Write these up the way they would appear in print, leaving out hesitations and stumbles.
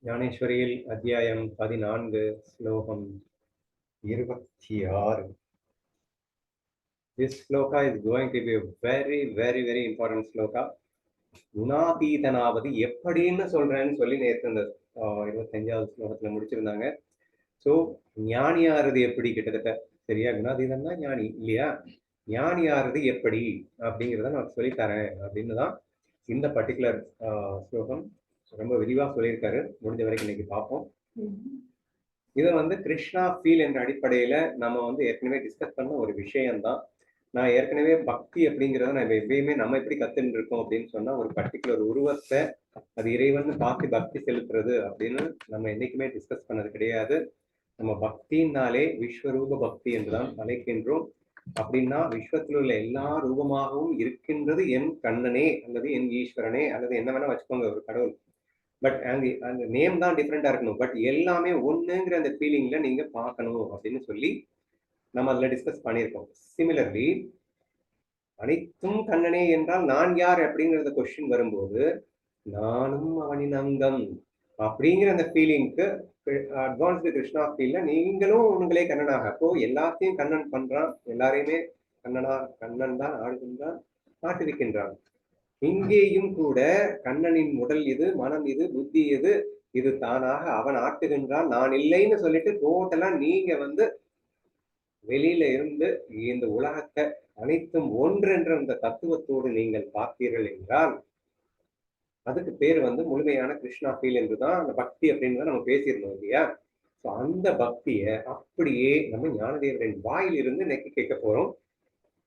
ஞானேஸ்வரியில் அத்தியாயம் 14 ஸ்லோகம் 26. This sloka is going to be a very important sloka. குணாதீதனாவது எப்படின்னு சொல்றேன்னு சொல்லி நேற்று இந்த 25வது ஸ்லோகத்துல முடிச்சிருந்தாங்க. ஸோ ஞானியாறது எப்படி கிட்டத்தட்ட சரியா? குணாதீதம்னா ஞானி இல்லையா? ஞானியாறது எப்படி அப்படிங்கிறத நான் சொல்லித்தரேன் அப்படின்னு தான் இந்த பர்டிகுலர் ஸ்லோகம் ரொம்ப விரிவாக சொல்லியிருக்காரு. முடிஞ்ச வரைக்கும் இன்னைக்கு பார்ப்போம். இதை கிருஷ்ணா ஃபீல் என்ற அடிப்படையில நம்ம ஏற்கனவே டிஸ்கஸ் பண்ண ஒரு விஷயம்தான். நான் ஏற்கனவே பக்தி அப்படிங்கிறத நம்ம எப்பயுமே நம்ம எப்படி கத்துன்னு இருக்கோம் அப்படின்னு சொன்னா, ஒரு பர்டிகுலர் உருவத்தை அது இறைவன் பார்த்து பக்தி செலுத்துறது அப்படின்னு நம்ம என்னைக்குமே டிஸ்கஸ் பண்ணது கிடையாது. நம்ம பக்தினாலே விஸ்வரூப பக்தி என்றுதான் அழைக்கின்றோம். அப்படின்னா விஸ்வத்தில் உள்ள எல்லா ரூபமாகவும் இருக்கின்றது என் கண்ணனே அல்லது என் ஈஸ்வரனே அல்லது என்ன வேணா வச்சுக்கோங்க, ஒரு கடவுள். பட் அந்த நேம் தான் டிஃப்ரெண்டா இருக்கணும். பட் எல்லாமே ஒண்ணுங்கிற அந்த ஃபீலிங்ல நீங்க பார்க்கணும் அப்படின்னு சொல்லி நம்ம அதுல டிஸ்கஸ் பண்ணியிருக்கோம். சிமிலர்லி அனைத்தும் கண்ணனே என்றால் நான் யார் அப்படிங்கிறத கொஸ்டின் வரும்போது, நானும் அவனின் அங்கம் அப்படிங்கிற அந்த ஃபீலிங்க்கு அட்வான்ஸ்டு கிருஷ்ணா ஃபீல்ல நீங்களும் உங்களே கண்ணனாக, அப்போ எல்லாத்தையும் கண்ணன் பண்றான், எல்லாரையுமே கண்ணன் தான் ஆடுகின்றான், ஆட்டுவிக்கின்றான். இங்கேயும் கூட கண்ணனின் உடல் இது, மனம் இது, புத்தி இது, இது தானாக அவன் ஆட்டுகின்றான், நான் இல்லைன்னு சொல்லிட்டு டோட்டலா நீங்க வெளியில இருந்து இந்த உலகத்தை அனைத்தும் ஒன்றென்ற அந்த தத்துவத்தோடு நீங்கள் பார்த்தீர்கள் என்றால் அதுக்கு பேர் முழுமையான கிருஷ்ணா ஃபீல் என்றுதான் அந்த பக்தி அப்படின்னு நம்ம பேசியிருந்தோம் இல்லையா? ஸோ அந்த பக்தியை அப்படியே நம்ம ஞானதேவரின் வாயிலிருந்து இன்னைக்கு கேட்க போறோம்.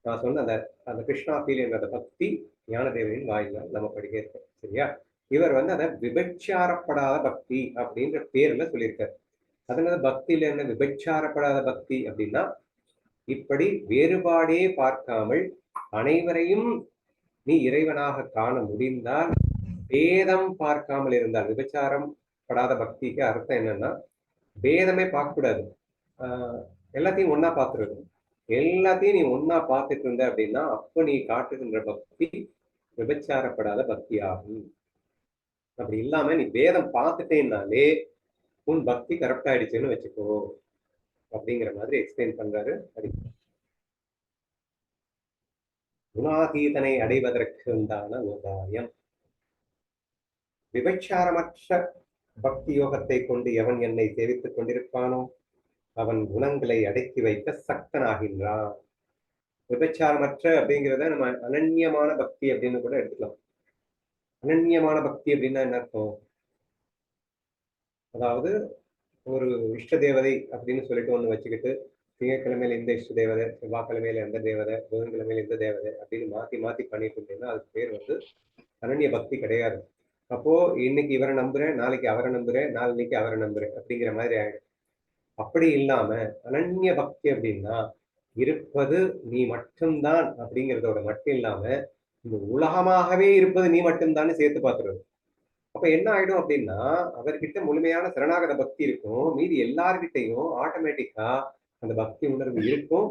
நான் சொன்ன அந்த கிருஷ்ணா ஃபீல் என்ற பக்தி ஞானதேவரின் வாயில நம்ம படிக்க இருக்கோம். சரியா? இவர் அதை விபச்சாரப்படாத பக்தி அப்படின்ற பேர்ல சொல்லியிருக்காரு. அதனால பக்தியில என்ன விபச்சாரப்படாத பக்தி அப்படின்னா, இப்படி வேறுபாடே பார்க்காமல் அனைவரையும் நீ இறைவனாக காண முடிந்தால், பேதம் பார்க்காமல் இருந்தால், விபச்சாரம் படாத பக்திக்கு அர்த்தம் என்னன்னா, பேதமே பார்க்க கூடாது, எல்லாத்தையும் ஒன்னா பார்த்துருது. எல்லாத்தையும் நீ ஒன்னா பார்த்துட்டு இருந்த அப்படின்னா அப்ப நீ காட்டுகின்ற பக்தி விபச்சாரப்படாத பக்தி ஆகும். அப்படி இல்லாம நீ வேதம் பார்த்துட்டேன்னாலே உன் பக்தி கரெக்ட் ஆயிடுச்சுன்னு வச்சுக்கோ அப்படிங்கிற மாதிரி எக்ஸ்பிளைன் பண்றாரு. குணாதீதனை அடைவதற்கு உண்டான உபாயம். விபச்சாரமற்ற பக்தி யோகத்தை கொண்டு எவன் என்னை சேவித்துக் கொண்டிருப்பானோ அவன் குணங்களை அடக்கி வைக்க சக்தனாகின்றான். விபச்சாரமற்ற அப்படிங்கிறத நம்ம அனன்யமான பக்தி அப்படின்னு கூட எடுத்துக்கலாம். அனன்யமான பக்தி அப்படின்னா என்ன அர்த்தம்? அதாவது ஒரு இஷ்ட தேவதை அப்படின்னு சொல்லிட்டு ஒண்ணு வச்சுக்கிட்டு, திங்கட்கிழமையில இந்த இஷ்ட தேவதை, செவ்வாய்க்கிழமையில எந்த தேவதை, புதன்கிழமையில எந்த தேவதை அப்படின்னு மாத்தி மாத்தி பண்ணிட்டு இருந்தீங்கன்னா அதுக்கு பேர் அனன்ய பக்தி கிடையாது. அப்போ இன்னைக்கு இவரை நம்புறேன், நாளைக்கு அவரை நம்புறேன், நாளைக்கு அவரை நம்புறேன் அப்படிங்கிற மாதிரி ஆயிடும். அப்படி இல்லாம அனன்ய பக்தி அப்படின்னா இருப்பது நீ மட்டும்தான் அப்படிங்கிறதோட மட்டும் இல்லாம இந்த உலகமாகவே இருப்பது நீ மட்டும்தான் சேர்த்து பார்த்துருது. அப்ப என்ன ஆயிடும் அப்படின்னா, அவர்கிட்ட முழுமையான சரணாகத பக்தி இருக்கும், மீதி எல்லார்கிட்டையும் ஆட்டோமேட்டிக்கா அந்த பக்தி உணர்வு இருக்கும்.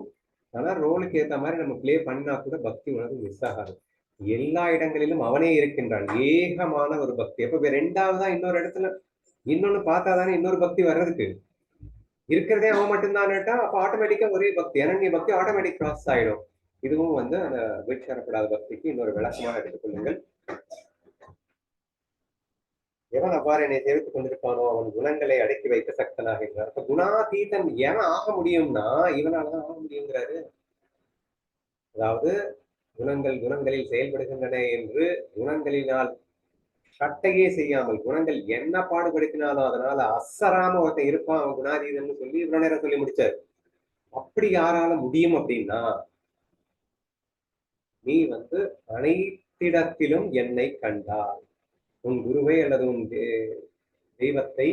ஆனா ரோலுக்கு ஏத்த மாதிரி நம்ம பிளே பண்ணா கூட பக்தி உணர்வு மிஸ் ஆகாது. எல்லா இடங்களிலும் அவனே இருக்கின்றான். ஏகமான ஒரு பக்தி. அப்ப ரெண்டாவதா இன்னொரு இடத்துல இன்னொன்னு பார்த்தாதானே இன்னொரு பக்தி வர்றதுக்கு. இருக்கிறதே அவன் மட்டும்தான்ட்டா அப்ப ஆட்டோமேட்டிக்கா ஒரே பக்தி, அனன்ய பக்தி ஆட்டோமேட்டிக் ப்ராசஸ் ஆயிடும். இதுவும் அந்த விபச்சாரப்படாத பக்திக்கு இன்னொரு விளக்கமாக எடுத்துக்கொள்ளுங்கள். எவன் அவ்வாறு என்னை சேவித்துக் கொண்டிருப்பானோ அவன் குணங்களை அடக்கி வைக்க சக்தனாகின்றான். அப்ப குணாதீதன் எவன் ஆக முடியும்னா இவனாலதான் ஆக முடியுங்கிறாரு. அதாவது குணங்களில் செயல்படுகின்றன என்று குணங்களினால் சட்டையே செய்யாமல் குணங்கள் என்ன பாடுபடுத்தினாலும் அதனால அசராம ஒருத்தன் இருப்பான் அவன் குணாதீதன் சொல்லி இவ்வளவு நேரம் சொல்லி முடிச்சாரு. அப்படி யாரால முடியும் அப்படின்னா, நீ அனைத்திடத்திலும் என்னை கண்டால், உன் குருவை அல்லது உன் தெய்வத்தை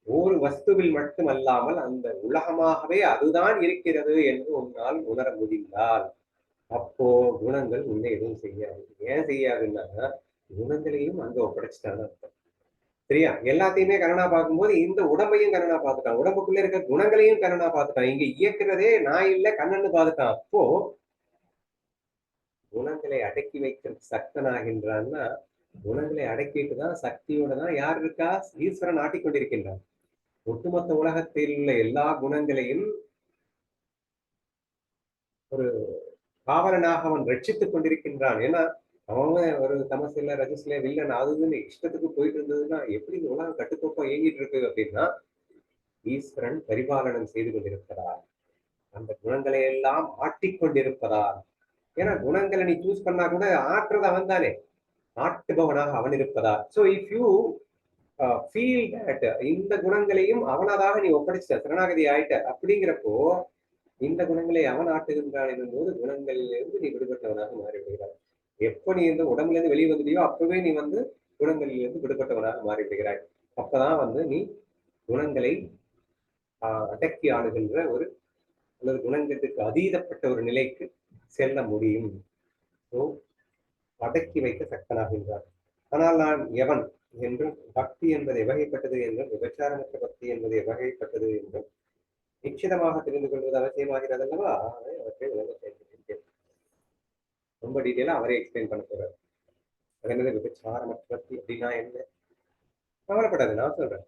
ஒரு வஸ்துவில் மட்டுமல்லாமல் அந்த உலகமாகவே அதுதான் இருக்கிறது என்று உன்னால் உணர முடிந்தால் அப்போ குணங்கள் உன்னை எதுவும் செய்யாது. ஏன் செய்யாதுன்னா குணங்களையும் அங்க ஒப்படைச்சிட்டான்னு அர்த்தம். சரியா? எல்லாத்தையுமே கருணா பார்க்கும்போது இந்த உடம்பையும் கருணா பார்த்துட்டான், உடம்புக்குள்ள இருக்க குணங்களையும் கருணா பார்த்துட்டான், இங்க இயக்குறதே நான் இல்ல கண்ணன்னு பார்த்துட்டான். அப்போ குணங்களை அடக்கி வைக்க சக்தனாகின்றான்னா குணங்களை அடக்கிட்டு தான் சக்தியோட தான் யார் இருக்கா? ஈஸ்வரன் ஆட்டிக்கொண்டிருக்கின்றான். ஒட்டுமொத்த உலகத்தில் உள்ள எல்லா குணங்களையும் ஒரு காவலனாக அவன் ரட்சித்துக் கொண்டிருக்கின்றான். ஏன்னா அவன் ஒரு தமசில ரஜசில வில்லன் அதுன்னு இஷ்டத்துக்கு போயிட்டு இருந்ததுன்னா எப்படி இந்த உலகம் கட்டுக்கோப்பா இயங்கிட்டு இருக்கு அப்படின்னா ஈஸ்வரன் பரிபாலனம் செய்து கொண்டிருக்கிறார். அந்த குணங்களை எல்லாம் ஆட்டிக்கொண்டிருப்பதால். ஏன்னா குணங்களை நீ சூஸ் பண்ணா கூட ஆற்றுறது அவன் தானே, ஆட்டுபவனாக அவன் இருப்பதால். So if you feel that இந்த குணங்களையும் அவனதாக நீ ஒப்படைச்சிட்ட, சரணாகதி ஆயிட்ட அப்படிங்கிறப்போ இந்த குணங்களை அவன் ஆட்டுகின்றான் என்னும் போது குணங்களிலிருந்து நீ விடுபட்டவனாக மாறிவிடுகிறாய். எப்போ நீ இந்த உடம்புல இருந்து வெளியே வந்துட்டியோ அப்பவே நீ வந்து குணங்களிலிருந்து விடுபட்டவனாக மாறிவிடுகிறாய். அப்பதான் வந்து நீ குணங்களை அடக்கி ஆளுகின்ற ஒரு அல்லது குணங்களுக்கு அதீதப்பட்ட ஒரு நிலைக்கு செல்ல முடியும். ஸோ அடக்கி வைக்க சக்தனாகின்றார். ஆனால் நான் எவன் என்றும் பக்தி என்பது வகைப்பட்டது என்றும் விபச்சாரமற்ற பக்தி என்பது வகைப்பட்டது என்றும் நிச்சயமாக தெரிந்து கொள்வது அவசியமாகிறது அல்லவா? அவற்றை விளங்க செய்திருக்கேன். ரொம்ப டீட்டெயிலா அவரே எக்ஸ்பிளைன் பண்ண போறாரு. அது என்னது விபச்சாரமற்ற பக்தி அப்படின்னா என்ன? கவலைப்படாது, நான் சொல்றேன்.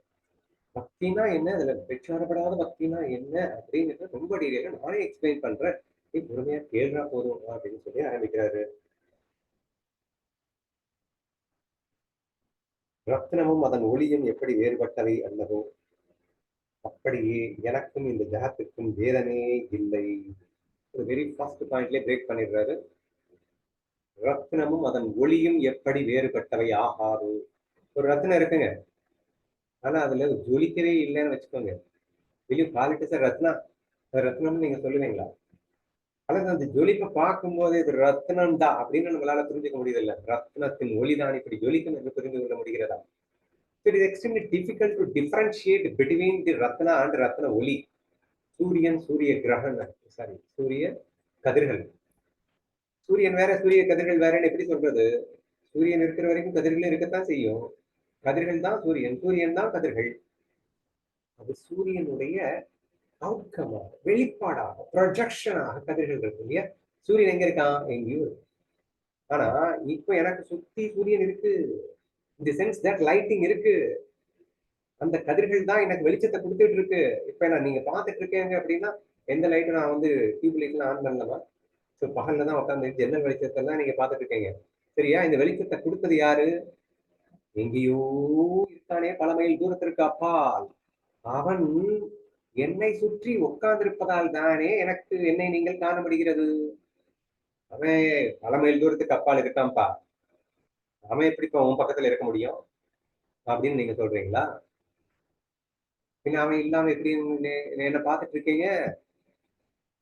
பக்தினா என்ன, அதுல விபச்சாரப்படாத பக்தினா என்ன அப்படிங்கிறத ரொம்ப டீட்டெயிலா நானே எக்ஸ்பிளைன் பண்றேன். நீ பொறுமையா கேள்றா போதும் அப்படின்னு சொல்லி ஆரம்பிக்கிறாரு. ரத்னமும் அதன் ஒளியும் எப்படி வேறுபட்டவை அல்லவோ அப்படியே எனக்கும் இந்த ஜகத்துக்கும் வேதமே இல்லை. ஒரு வெரி ஃபர்ஸ்ட் பாயிண்ட்லயே பிரேக் பண்ணிடுறாரு. ரத்னமும் அதன் ஒளியும் எப்படி வேறுபட்டவை ஆகாது. ஒரு ரத்னம் இருக்குங்க, ஆனா அதுல ஜொலிக்கவே இல்லைன்னு வச்சுக்கோங்க. வெளியே குவாலிட்டி சார் ரத்னா ரத்னம்னு நீங்க சொல்லுவீங்களா? அல்லது அந்த ஜொலிப்பை பார்க்கும் போது இது ரத்னம் தான் அப்படின்னு நம்மளால புரிஞ்சுக்க முடியுது இல்ல. ரத்னத்தின் ஒளிதான் இப்படி ஜொலிக்கும் என்று புரிந்து கொள்ள முடிகிறதா? It is extremely difficult to differentiate between the Ratna and Ratna ஒளி. சூரியன், சூரிய கிரகணம், சாரி சூரிய கதிர்கள். சூரியன் வேற, சூரிய கதிர்கள் வேறன்னு எப்படி சொல்றது? சூரியன் இருக்கிற வரைக்கும் கதிர்கள் இருக்கத்தான் செய்யும். கதிர்கள் தான் சூரியன், சூரியன் தான் கதிர்கள். அது சூரியனுடைய அவுட்கமாக, வெளிப்பாடாக, ப்ரொஜெக்ஷனாக கதிர்கள் இருக்கு இல்லையா? சூரியன் எங்க இருக்கான்? எங்கேயும் இருக்கு. ஆனா இப்ப எனக்கு சுத்தி சூரியன் இருக்கு. இந்த சென்ஸ் தட் லைட்டிங் இருக்கு. அந்த கதிர்கள் தான் எனக்கு வெளிச்சத்தை கொடுத்துட்டு இருக்கு. இப்ப நான் நீங்க பார்த்துட்டு இருக்கீங்க அப்படின்னா எந்த லைட்டும் நான் வந்து டியூப் லைட்லாம் ஆன் பண்ணலாமா? ஸோ பகல்ல தான் உட்காந்து ஜன்னல் வெளிச்சத்தை தான் நீங்க பார்த்துட்டு இருக்கீங்க. சரியா? இந்த வெளிச்சத்தை கொடுத்தது யாரு? எங்கேயோ இருக்கானே பல மைல் தூரத்திற்கு அப்பால். அவன் என்னை சுற்றி உட்கார்ந்திருப்பதால் தானே எனக்கு என்னை நீங்கள் காண முடிகிறது. அவன் பல மைல் தூரத்துக்கு அப்பால் இருக்கான்ப்பா. அவன் எப்படிப்பா உன் பக்கத்துல இருக்க முடியும் அப்படின்னு நீங்க சொல்றீங்களா? பின்ன அவன் இல்லாம எப்படி என்ன பார்த்துட்டு இருக்கீங்க?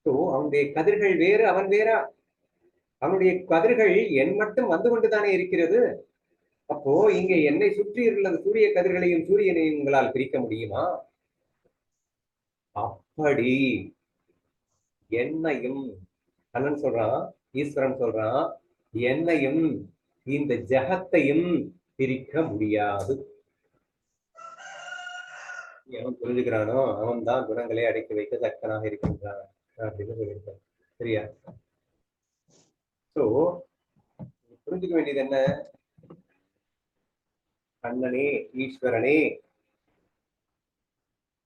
ஸோ அவனுடைய கதிர்கள் வேறு, அவன் வேறா? அவனுடைய கதிர்கள் என் மட்டும் வந்து கொண்டுதானே இருக்கிறது. அப்போ இங்க என்னை சுற்றி உள்ள சூரிய கதிர்களையும் சூரியனையும் உங்களால் பிரிக்க முடியுமா? அப்படி என்னையும் கண்ணன் சொல்றான், ஈஸ்வரன் சொல்றான், என்னையும் இந்த ஜகத்தையும் பிரிக்க முடியாது. அவன் புரிஞ்சுக்கிறானோ அவன் தான் குணங்களை அடக்கி வைக்க சக்தனாக இருக்கின்றான் அப்படின்னு சொல்லியிருக்கான். சரியா? சோ புரிஞ்சுக்க வேண்டியது என்ன? கண்ணனே, ஈஸ்வரனே,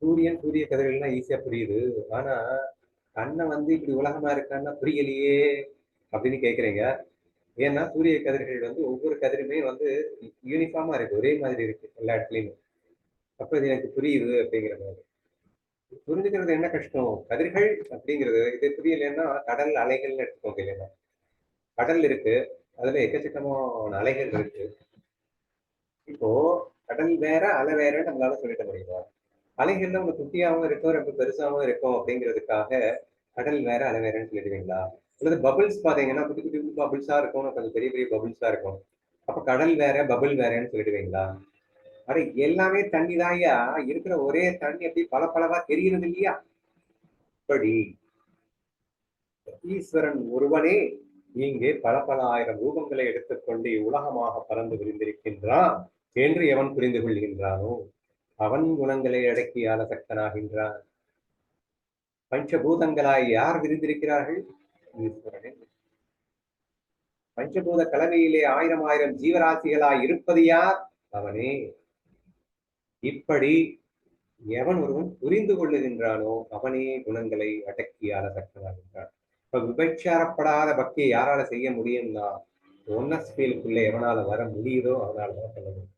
சூரியன் சூரிய கதிர்கள்லாம் ஈஸியா புரியுது. ஆனா கண்ணன் வந்து இப்படி உலகமா இருக்கான்னா புரியலையே அப்படின்னு கேக்குறீங்க. ஏன்னா சூரிய கதிர்கள் வந்து ஒவ்வொரு கதிருமே வந்து யூனிஃபார்மா இருக்கு, ஒரே மாதிரி இருக்கு எல்லா இடத்துலயுமே. அப்ப இது எனக்கு புரியுது அப்படிங்கிற மாதிரி. புரிஞ்சுக்கிறது என்ன கஷ்டம்? கதிர்கள் அப்படிங்கிறது இது புரியலன்னா கடல் அலைகள்னு எடுத்துக்கோங்க. இல்லைன்னா கடல் இருக்கு, அதுல எக்கச்சக்கமான அலைகள் இருக்கு. இப்போ கடல் வேற அலை வேறன்னு நம்மளால சொல்லிட முடியுமா? அலைகள்ல உங்க குட்டியாவும் இருக்கும், ரொம்ப பெருசாவும் இருக்கும் அப்படிங்கிறதுக்காக கடல் வேற அலை வேறன்னு சொல்லிடுவீங்களா? அல்லது பபிள்ஸ் பாத்தீங்கன்னா குட்டி குட்டி குட்டி பபிள்ஸா இருக்கும், கொஞ்சம் பெரிய பெரிய பபிள்ஸா இருக்கும். அப்ப கடல் வேற பபிள் வேறன்னு சொல்லிடுவீங்களா? அட எல்லாமே தண்ணி தான்யா, இருக்கிற ஒரே தண்ணி அப்படி பல பலவா தெரிகிறது இல்லையா? அப்படி ஈஸ்வரன் ஒருவனே இங்கே பல பல ஆயிரம் ரூபங்களை எடுத்துக்கொண்டு உலகமாக பறந்து விரிந்திருக்கின்றான் என்று எவன் புரிந்து கொள்கின்றானோ அவன் குணங்களை அடக்கியால சக்தனாகின்றான். பஞ்சபூதங்களாய் யார் விரிந்திருக்கிறார்கள்? ஈஸ்வரனே. பஞ்சபூத கலவையிலே ஆயிரம் ஆயிரம் ஜீவராசிகளாய் இருப்பது யார்? அவனே. இப்படி எவன் ஒருவன் புரிந்து கொள்ளுகின்றானோ அவனே குணங்களை அடக்கி ஆளத்தக்கதாகின்றான். இப்ப விபச்சாரப்படாத பக்தியை யாரால செய்ய முடியும்னா ஒன்னஸ் ஃபீலுக்குள்ள எவனால வர முடியுதோ அவனால்தான் சொல்ல முடியும்.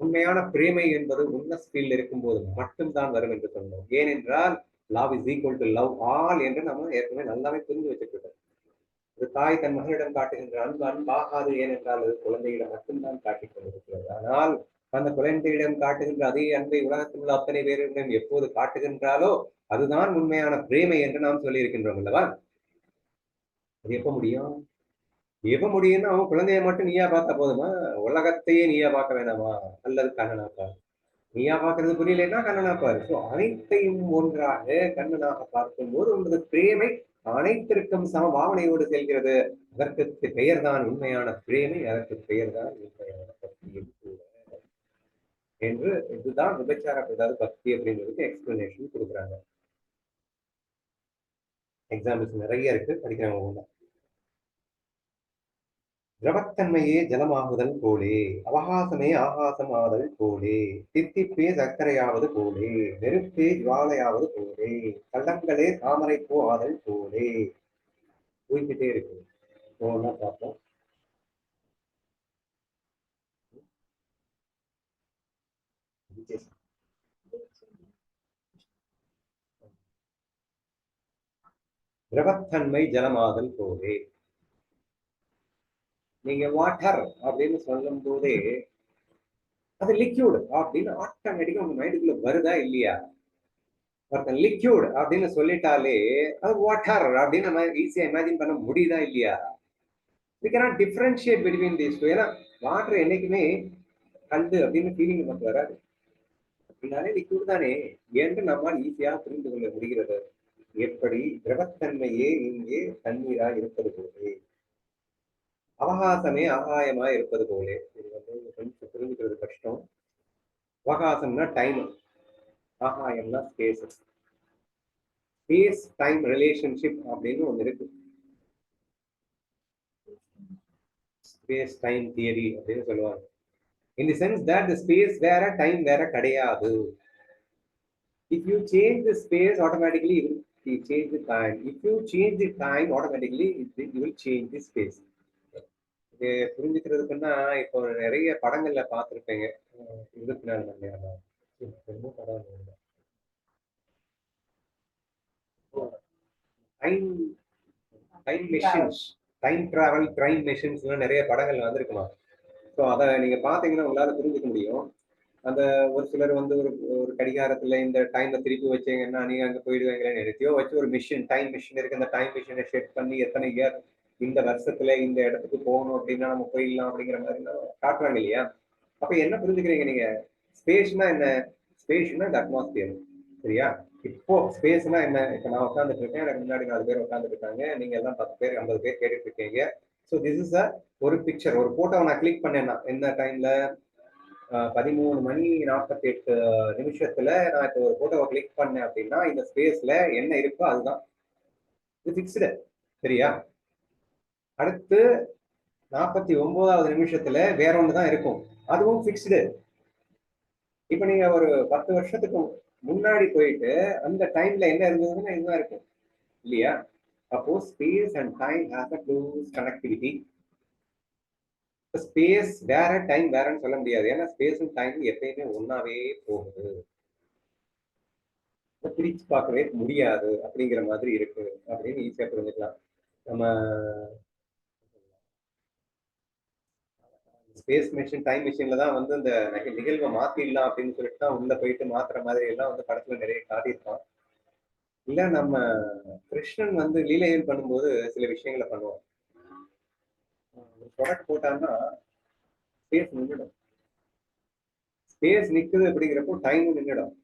உண்மையான பிரேமை என்பது உன்னஸ் ஃபீல்ட் இருக்கும்போது மட்டும்தான் வரும் என்று சொன்னோம். ஏனென்றால் love is equal to love all என்று நம்ம ஏற்கனவே நல்லாவே புரிந்து வச்சிருக்கோம். ஒரு தாய் தன் மகனிடம் காட்டுகின்ற அன்பு அன்பாகாது, ஏனென்றால் அது குழந்தையிடம் மட்டும்தான் காட்டிக் கொண்டிருக்கிறது. ஆனால் அந்த குழந்தையிடம் காட்டுகின்ற அதே அன்பை உலகத்தில் உள்ள அத்தனை பேரிடம் எப்போது காட்டுகின்றாலோ அதுதான் உண்மையான பிரேமை என்று நாம் சொல்லி இருக்கின்றோம் அல்லவா? அது எப்ப முடியும்? எப்ப முடியும்னா அவன் குழந்தைய மட்டும் நீயா பார்த்தா போதுமா? உலகத்தையே நீயா பார்க்க வேணாமா? அல்லது கண்ணனா பாரு. நீயா பார்க்கறது புரியலைன்னா கண்ணனா பாரு. ஸோ அனைத்தையும் ஒன்றாக கண்ணனாக பார்க்கும்போது உங்களது பிரேமை அனைத்திற்கும் சம பாவனையோடு செல்கிறது. அதற்கு பெயர் தான் உண்மையான பிரேமை, அதற்கு பெயர் தான் உண்மையான பக்தி என்று இதுதான் விபச்சார அதாவது பக்தி அப்படிங்கிறதுக்கு எக்ஸ்பிளனேஷன் கொடுக்குறாங்க. எக்ஸாம்பிள்ஸ் நிறைய இருக்கு, படிக்கிறவங்க. திரவத்தன்மையே ஜலமாகுதல் போலே, அவகாசமே ஆகாசம் ஆதல் போலே, தித்திப்பே சர்க்கரையாவது போலே, நெருப்பே ஜுவாலையாவது போலே, கள்ளங்களே தாமரை பூ ஆதல் போலே. போய்கிட்டே இருக்கு. பார்ப்போம். திரவத்தன்மை ஜலமாதல் போலே. நீங்க வாட்டர் அப்படின்னு சொல்லும் போதே அது லிக்யூட் அப்படின்னு ஆட்டோமேட்டிக்கா உங்க மைண்டுக்குள்ள வருதா இல்லையா? ஒருத்தன் லிக்யூட் அப்படின்னு சொல்லிட்டாலே அது வாட்டர் அப்படின்னு நம்ம ஈஸியா இமேஜின் பண்ண முடியுதா இல்லையா? we cannot differentiate between these two. ஏன்னா வாட்டர் என்னைக்குமே கண்டு அப்படின்னு ஃபீலிங் நமக்கு வராது. அப்படின்னாலே லிக்யூட் தானே என்று நம்மால் ஈஸியா புரிந்து கொள்ள முடிகிறது. எப்படி திரவத்தன்மையே இங்கே தண்ணீரா இருப்பது போலே, அவகாசமே ஆகாயமா இருப்பது போலே. இது வந்து கொஞ்சம் புரிஞ்சுக்கிறது கஷ்டம். அவகாசம்னா டைம், ஆகாயம்னா ஸ்பேஸ். ஸ்பேஸ் டைம் ரிலேஷன்ஷிப் அப்படின்னு ஒன்று இருக்கு. ஸ்பேஸ் டைம் தியரி அப்படின்னு சொல்லுவாங்க. In the sense that the space வேற டைம் வேற கிடையாது. If you change the space, automatically you will change the time. If you change the time, automatically you will change the space. இது புரிஞ்சுக்கிறதுக்குன்னா இப்போ நிறைய படங்கள்ல பார்த்துருப்பீங்க. 24 மணி நேரம் படம் time time machines, time travel time machines நிறைய படங்கள்ல வந்திருக்குமா? ஸோ அதை நீங்க பாத்தீங்கன்னா உங்களால புரிஞ்சுக்க முடியும். அந்த ஒரு சிலர் வந்து ஒரு ஒரு கடிகாரத்துல இந்த டைமை திருப்பி வச்சீங்கன்னா நீங்க அங்க போயிடுவீங்களேன்னு நினைச்சியோ வச்சு ஒரு மிஷின், டைம் மிஷின் இருக்கு. அந்த டைம் மிஷினை செட் பண்ணி எத்தனை இயர் இந்த வருஷத்துல இந்த இடத்துக்கு போகணும் அப்படின்னா நம்ம போயிடலாம் அப்படிங்கிற மாதிரி காட்டுறாங்க இல்லையா? அப்ப என்ன புரிஞ்சுக்கிறீங்க நீங்க? ஸ்பேஸ்னா என்ன? ஸ்பேஸ்னா இந்த அட்மாஸ்பியர், சரியா? இப்போ ஸ்பேஸ்னா என்ன? இப்ப நான் உட்காந்துட்டு இருக்கேன், எனக்கு முன்னாடி 4 பேர் உட்காந்துட்டு இருக்காங்க, நீங்க எல்லாம் 10 பேர் 50 பேர் கேட்டுட்டு இருக்கீங்க. ஸோ திஸ் இஸ் அ ஒரு பிக்சர், ஒரு போட்டோவை நான் கிளிக் பண்ணேன்னா எந்த டைம்ல 13:48 நான் இப்போ ஒரு போட்டோவை கிளிக் பண்ணேன் அப்படின்னா இந்த ஸ்பேஸ்ல என்ன இருக்கோ அதுதான் இது பிக்ஸ்டு, சரியா? அடுத்து 49வது நிமிஷத்துல வேற ஒண்ணுதான் இருக்கும், அதுவும் பிக்ஸ்டு. இப்ப நீங்க ஒரு 10 வருஷத்துக்கு முன்னாடி போயிட்டு அந்த டைம்ல என்ன இருந்ததுன்னா இதுதான் இருக்கும் இல்லையா? அப்போ space and time has a close connectivity. Space வேற டைம் வேறன்னு சொல்ல முடியாது. ஏன்னா ஸ்பேஸும் டைம் எப்பயுமே ஒன்னாவே போகுது, பிரிச்சு பார்க்கவே முடியாது அப்படிங்கிற மாதிரி இருக்கு அப்படின்னு ஈஸியா புரிஞ்சுக்கலாம். நம்ம ஸ்பேஸ் மிஷின் டைம் மிஷின்ல தான் வந்து இந்த நிகழ்வை மாத்திடலாம் அப்படின்னு சொல்லிட்டு தான் உள்ள போயிட்டு மாத்துற மாதிரி எல்லாம் வந்து படத்துல நிறைய காட்டியிருப்பான். இல்ல நம்ம கிருஷ்ணன் வந்து லீலைகள் பண்ணும்போது சில விஷயங்களை பண்ணுவோம். ப்ராடக்ட் போட்டான்னா ஸ்பேஸ் நின்றுடும். ஸ்பேஸ் நிக்குது அப்படிங்கிறப்போ டைம் நின்றுடும்.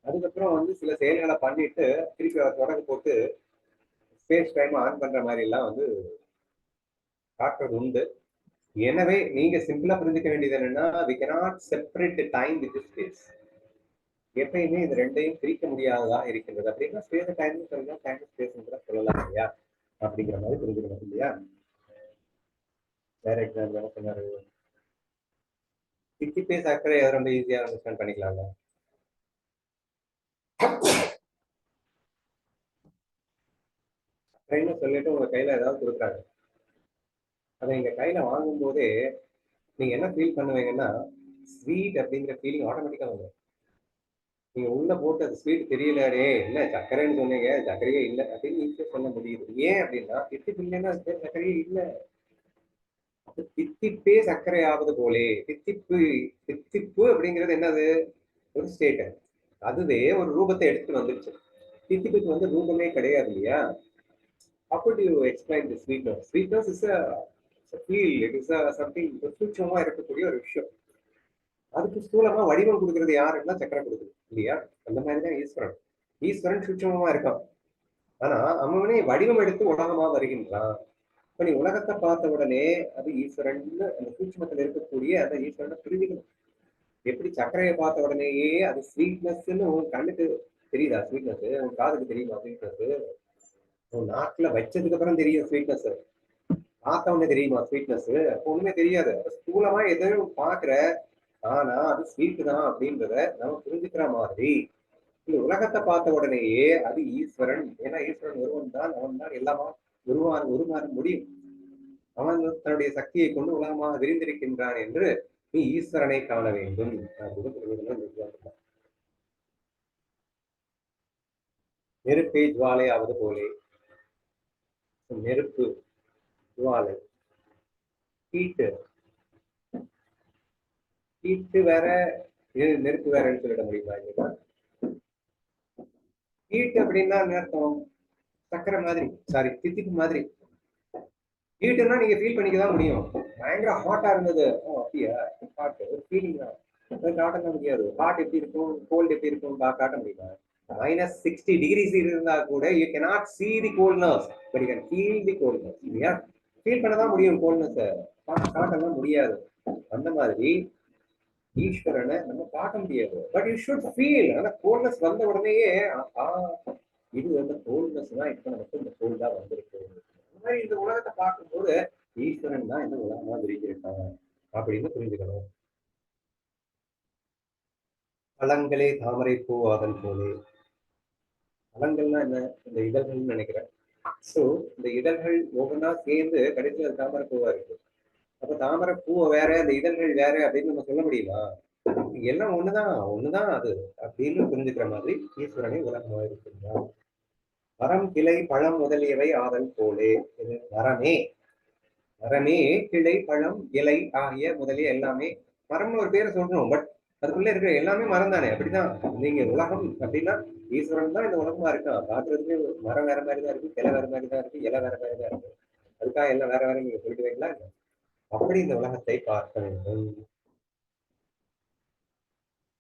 அதுக்கப்புறம் வந்து சில செயல்களை பண்ணிட்டு திருப்பி தொடர்பு போட்டு ஸ்பேஸ் டைம் ஆன் பண்ற மாதிரி எல்லாம் வந்து காட்டுறது உண்டு. எனவே நீங்க சிம்பிளா புரிஞ்சுக்க வேண்டியது என்னன்னா we cannot separate the time with the space. எப்பயுமே இது ரெண்டையும் பிரிக்க முடியாததா இருக்கின்றது. அப்படின்னா ஸ்பேஸ் டைம் சொல்லலாம், டைம் ஸ்பேஸ் சொல்லலாம் இல்லையா? அப்படிங்கிற மாதிரி புரிஞ்சுக்கணும் இல்லையா? வேற எக்ஸாம்பிள் என்ன சொன்னாரு? தித்திப்பே சர்க்கரை அதை ரொம்ப ஈஸியா அண்டர்ஸ்டாண்ட் பண்ணிக்கலாம்ல. சர்க்கரைன்னு சொல்லிட்டு உங்க கையில ஏதாவது கொடுக்குறாங்க, அதை எங்க கையில வாங்கும் போதே நீங்க என்ன ஃபீல் பண்ணுவீங்கன்னா, ஸ்வீட் அப்படிங்கிற ஃபீலிங் ஆட்டோமேட்டிக்கா வரும். நீங்க உள்ள போட்டு அது ஸ்வீட் தெரியலடே, என்ன சர்க்கரைன்னு சொன்னீங்க, சர்க்கரையே இல்லை அப்படின்னு ஈஸியா சொல்ல முடியுது. ஏன் அப்படின்னா தித்திப்பு இல்லைன்னா அது பேர் சர்க்கரையே இல்லை. தித்திப்பே சர்க்கரை ஆவது போலே. தித்திப்பு, தித்திப்பு அப்படிங்கிறது என்னது? ஒரு ஸ்டேட். அதுவே ஒரு ரூபத்தை எடுத்துட்டு வந்துருச்சு. தித்திப்புக்கு வந்து ரூபமே கிடையாது இல்லையா? How could you explain the sweetness? Sweetness is a feel. It is a something சூட்சமா இருக்கக்கூடிய ஒரு விஷயம். அதுக்கு ஸ்தூலமா வடிவம் கொடுக்கறது யாருன்னா சக்கரை கொடுக்குது இல்லையா? அந்த மாதிரிதான் ஈஸ்வரன். ஈஸ்வரன் சூட்சமா இருக்கான். ஆனா அவனே வடிவம் எடுத்து உலகமா வருகின்றான். இப்ப நீ உலகத்தை பார்த்த உடனே அது ஈஸ்வரன், அந்த சூட்சமத்துல இருக்கக்கூடிய அந்த ஈஸ்வரனை புரிஞ்சுக்கணும். எப்படி சர்க்கரையை பார்த்த உடனேயே அது ஸ்வீட்னஸ்ன்னு உன் கண்ணுக்கு தெரியுதா? ஸ்வீட்னஸ் உன் காதுக்கு தெரியுமா? ஸ்வீட்னஸ் உன் நாக்குல வச்சதுக்கு அப்புறம் தெரியும் ஸ்வீட்னஸ். பார்த்த உடனே தெரியுமா ஸ்வீட்னஸ்? ஒண்ணுமே தெரியாது. ஸ்தூலமா எதையும் பாக்குற, ஆனா அது ஸ்வீட் தான் அப்படின்றத நம்ம புரிஞ்சுக்கிற மாதிரி இந்த உலகத்தை பார்த்த உடனேயே அது ஈஸ்வரன். ஏன்னா ஈஸ்வரன் ஒருவன் தான், அவன் தான் எல்லாமா உருமாற முடியும். அவன் தன்னுடைய சக்தியை கொண்டு உலகமாக விரிந்திருக்கின்றான் என்று நீ ஈஸ்வரனை காண வேண்டும் அப்படின்னு. நெருப்பை ஜுவாலை ஆவது போலே. நெருப்பு, ஜுவாலை, ஹீட்டு. ஹீட்டு வேற, நெருப்பு வேறன்னு சொல்லிட முடியுமா? இல்லையா? ஹீட் அப்படின்னா என்ன அர்த்தம்? சக்கரை மாதிரி, சாரி தித்திப்பு மாதிரி. ஹீட்டுன்னா நீங்க ஃபீல் பண்ணிக்கதான் முடியும். பயங்கர ஹாட்டா இருந்தது, அப்படியா ஹாட், ஒரு ஃபீலிங் தான், காட்ட முடியாது. ஹாட் எப்படி இருக்கும், கோல்டு எப்படி இருக்கும் காட்ட முடியுமா? -60 degrees இருந்தா கூட you cannot see the coldness, but you can feel the coldness. இல்லையா? ஃபீல் பண்ணதான் முடியும் கோல்ட்னஸ், காட்டலாம் முடியாது. அந்த மாதிரி ஈஸ்வரனை நம்ம பார்க்க முடியாது, பட் யூ ஷுட் ஃபீல். ஆனா கோல்ட்னஸ் வந்த உடனேயே இது வந்து கோல்ட்னஸ் தான், இப்ப நமக்கு இந்த கோல்டா வந்திருக்கு. அந்த மாதிரி இந்த உலகத்தை பார்க்கும்போது ஈஸ்வரன் தான் இந்த உலகமா விரிஞ்சிருக்காங்க அப்படின்னு புரிஞ்சுக்கணும். பழங்களே தாமரை பூ ஆதல் போலே. பழங்கள்னா என்ன? இந்த இதழ்கள்னு நினைக்கிறேன். சோ இந்த இதழ்கள் ஒவ்வொன்றா சேர்ந்து கடைசியில் அது தாமரை பூவா இருக்கு. அப்ப தாமரை பூவை வேற, இந்த இதழ்கள் வேற அப்படின்னு நம்ம சொல்ல முடியுமா? எல்லாம் ஒண்ணுதான் அது அப்படின்னு புரிஞ்சுக்கிற மாதிரி ஈஸ்வரனை உலகமா இருக்கின்றான். மரம், கிளை, பழம் முதலியவை ஆதல் போலே. இது மரமே, மரமே கிளை, பழம், இலை ஆகிய முதலிய எல்லாமே. மரம்னு ஒரு பேரை சொல்றோம், பட் அதுக்குள்ள இருக்கிற எல்லாமே மரம் தானே. அப்படிதான் நீங்க உலகம் அப்படின்னா ஈஸ்வரன் தான் இந்த உலகமா இருக்கான். பாக்குறதுக்கு மரம் வேற மாதிரி தான் இருக்கு, கிளை வேற மாதிரி தான் இருக்கு, இலை வேற மாதிரி தான் இருக்கு. அதுக்காக எல்லாம் வேற வேற நீங்க சொல்லிடுவீங்களா? அப்படி இந்த உலகத்தை பார்க்க வேண்டும்.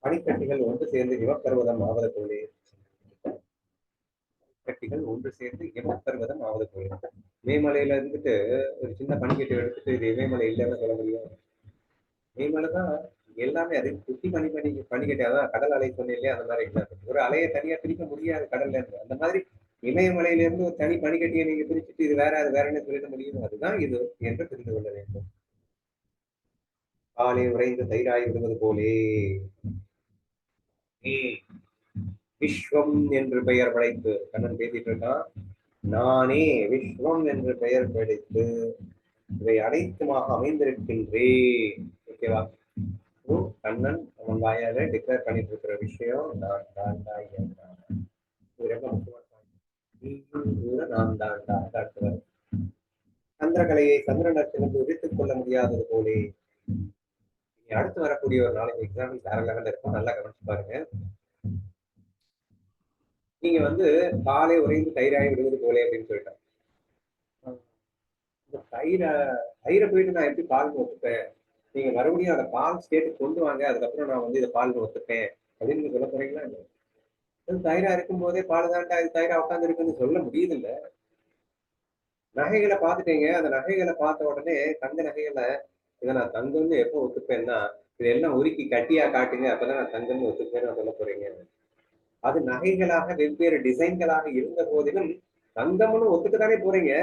பனிக்கட்டிகள் ஒன்று சேர்ந்து இவப்பருவதம் ஆவது போலே. கட்டிகள் ஒன்று சேர்ந்து இமப்பருவதம் ஆவது போலே. மேமலையில இருந்துட்டு ஒரு சின்ன பனிக்கட்டி எடுத்துட்டு இது இமயமலை இல்லைன்னு சொல்ல முடியும்? மேமலை தான் எல்லாமே. அது குட்டி பனிக்கட்டி, அதான் கடல் அலை சொன்னேன் இல்லையா? அந்த மாதிரி எக்ஸாம்பிள். ஒரு அலையை தனியா பிரிக்க முடியாது கடல்ல இருந்து. அந்த மாதிரி இமயமலையில இருந்து ஒரு தனி பனிக்கட்டியை நீங்க பிரிச்சுட்டு இது வேற அது வேறன்னு சொல்லிட முடியும்? அதுதான் இது என்று தெரிந்து கொள்ள வேண்டும். காலை உறைந்து தயிராய் விடுவது போலே. விஸ்வம் என்று பெயர் படைத்து கண்ணன் பேசிட்டு இருக்கான். நானே விஸ்வம் என்று பெயர் படைத்து இவை அனைத்துமாக அமைந்திருக்கின்றேன். ஓகேவா? கண்ணன் அவன் வாயால டிக்ளேர் பண்ணிட்டு இருக்கிற விஷயம் நான் தாண்டா, இது ரொம்ப முக்கியமான நான் தாண்டா. அடுத்தவர் சந்திரகலையை சந்திரனிடத்திலிருந்து உதித்துக் கொள்ள முடியாதது போலே. அடுத்து வரக்கூடிய ஒரு நாளைக்கு எக்ஸாம்பிள் வேற லெவல்ல இருக்கும், நல்லா கவனிச்சு பாருங்க. நீங்க வந்து பாலை உறைந்து தயிராகி விடுவது போலே அப்படின்னு சொல்லிட்டாங்க. தயிரை போயிட்டு நான் எப்படி பால்னு ஒத்துப்பேன்? நீங்க மறுபடியும் அந்த பால் ஸ்டேட்டு கொண்டு வாங்க, அதுக்கப்புறம் நான் வந்து இதை பால்னு ஒத்துப்பேன் அப்படின்னு நீங்க சொல்ல போறீங்களா? தயிரா இருக்கும் போதே பால் தான்டா இது தயிரா உட்காந்து இருக்குன்னு சொல்ல முடியுது இல்ல? நகைகளை பார்த்துட்டீங்க, அந்த நகைகளை பார்த்த உடனே தங்க நகைகளை இதை நான் தங்கம்னு எப்போ ஒத்துப்பேன்னா இதெல்லாம் உருக்கி கட்டியா காட்டுங்க, அப்பதான் நான் தங்கம்னு ஒத்துப்பேன்னு சொல்ல போறீங்க. அது நகைகளாக வெவ்வேறு டிசைன்களாக இருந்த போதிலும் தங்கம்னு ஒத்துக்கத்தானே போறீங்க.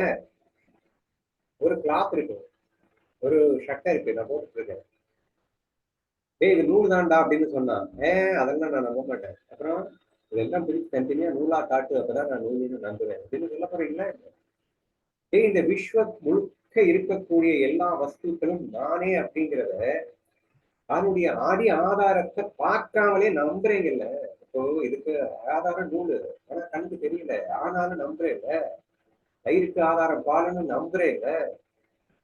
ஒரு கிளாத் இருக்கும், ஒரு ஷர்ட்டை இருக்கு, நான் போட்டுட்டு இருக்கேன். இது நூல் தான்டா அப்படின்னு சொன்னான். அதெல்லாம் நான் நம்ப மாட்டேன். அப்புறம் இதெல்லாம் பிரிச்சு தனித்தனியா நூலா காட்டு, அப்பதான் நான் நூலுன்னு நம்புவேன் அப்படின்னு சொல்ல போறீங்களா? இந்த விஸ்வ முழுக்க இருக்கக்கூடிய எல்லா வஸ்துக்களும் நானே அப்படிங்கிறத அதனுடைய ஆதி ஆதாரத்தை பார்க்காமலே நம்புறீங்கல்ல. இப்போ இதுக்கு ஆதாரம் நூலு, ஆனா கண்ணுக்கு தெரியல, ஆனாலும் நம்புறேன்ல. தயிருக்கு ஆதாரம் பாலுன்னு நம்புறேன்ல.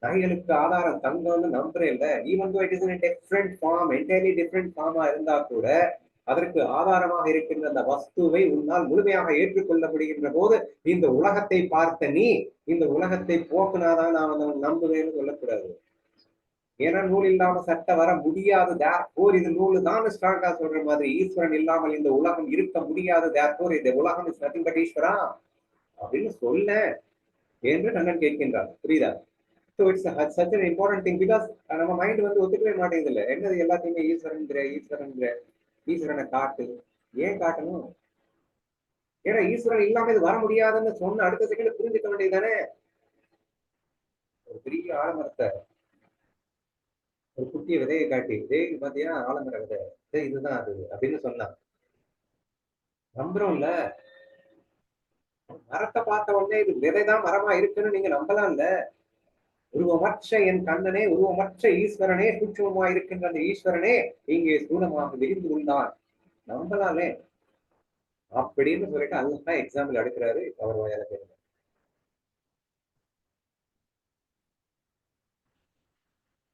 நகைகளுக்கு ஆதாரம் தங்கம்னு நம்புறேன்ல. Even though it is in different form, entirely different ஃபார்மா இருந்தா கூட அதற்கு ஆதாரமாக இருக்கின்ற அந்த வஸ்துவை உன்னால் முழுமையாக ஏற்றுக்கொள்ள முடிகின்ற போது இந்த உலகத்தை பார்த்த நீ இந்த உலகத்தை போக்குனாதான் நான் வந்து நம்புவேன்னு சொல்லக்கூடாது. ஏன்னா நூல் இல்லாம சட்டை வர முடியாது, தேர்ஃபோர் இது நூலு தான் ஸ்ட்ராங்கா சொல்ற மாதிரி ஈஸ்வரன் இல்லாமல் இந்த உலகம் இருக்க முடியாது, தேர்ஃபோர் இந்த உலகம் இஸ் நத்திங் பட் ஈஸ்வரா அப்படின்னு சொல்ல என்று கண்ணன் கேட்கின்றார். புரியுதா? So it's such an important thing. Because நம்ம மைண்ட் வந்து ஒத்துக்கவே மாட்டேங்குது இல்லை, என்னது எல்லாத்தையுமே ஈஸ்வரன் ஈஸ்வரன் ஈஸ்வரனை காட்டு. ஏன் காட்டணும்? ஏன்னா ஈஸ்வரன் இல்லாம இது வர முடியாதுன்னு சொன்ன அடுத்த செகண்ட் புரிஞ்சுக்க வேண்டியதுதானே. ஒரு பெரிய ஆலமரத்தை ஒரு குட்டிய விதையை காட்டி, விதையை பாத்தியா ஆலமர விதை, இதுதான் அது அப்படின்னு சொன்னான். நம்புறோம்ல. மரத்தை பார்த்த உடனே இது விதைதான் மரமா இருக்குன்னு நீங்க நம்பலாம்ல. உருவமற்ற என் கண்ணனே, உருவமற்ற ஈஸ்வரனே, சூட்சமா இருக்கின்ற அந்த ஈஸ்வரனே இங்கே ஸ்தூலமாக விரிந்து உள்ளான், நம்பலாமே அப்படின்னு சொல்லிட்டு அல்லா எக்ஸாம்பிள் எடுக்கிறாரு அவர் வாயால கேட்க.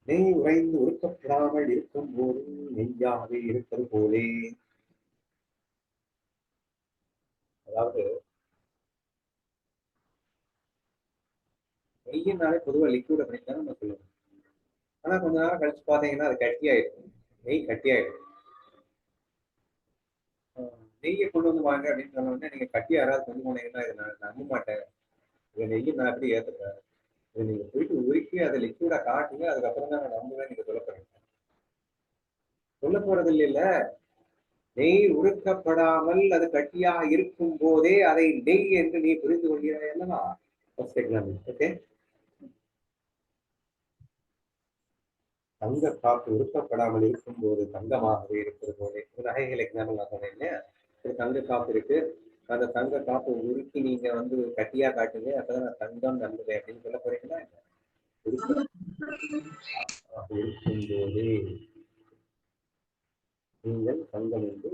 நெய் உறைந்து உருக்கப்படாமல் இருக்கும் போது நெய்யாகவே இருப்பது போலே. அதாவது நெய்யினாலே பொதுவாக லிக்விட் அப்படின்னு தான் நம்ம சொல்லுவோம். ஆனா கொஞ்ச நேரம் கழிச்சு பாத்தீங்கன்னா அது கட்டியாயிடும், நெய் கட்டியாயிடும். நெய்யை கொண்டு வந்து வாங்க அப்படின்னு சொன்ன உடனே நீங்க கட்டி யாராவது கொண்டு போனீங்கன்னா இதை நான் நம்ப மாட்டேன், இதை நெய்யை நான் எப்படி ஏத்துக்கிறேன், இதை நீங்க போயிட்டு உருக்கி அதை லிக்விடா காட்டுங்க, அதுக்கப்புறம் தான் நான் நம்புவேன் நீங்க சொல்ல போறீங்க. சொல்ல போறது இல்ல. நெய் உருக்கப்படாமல் அது கட்டியாக இருக்கும் போதே அதை நெய் என்று நீ புரிந்து கொள்கிறாய் அல்லவா? First example. ஓகே. தங்க காப்பு உருக்கப்படாமல் இருக்கும் போது தங்கமாகவே இருக்கிறது போதே. ஒரு நகைகள் எக்ஸாம்பிள் நான் சொன்னேன் இல்லையா? ஒரு தங்க காப்பு இருக்கு, அந்த தங்க காப்பை உருக்கி நீங்க வந்து கட்டியா காட்டுங்க, அப்பதான் நான் தங்கம் நம்புவேன் அப்படின்னு சொல்ல போறீங்களா? இருக்கும் போதே நீங்கள் தங்கம் என்று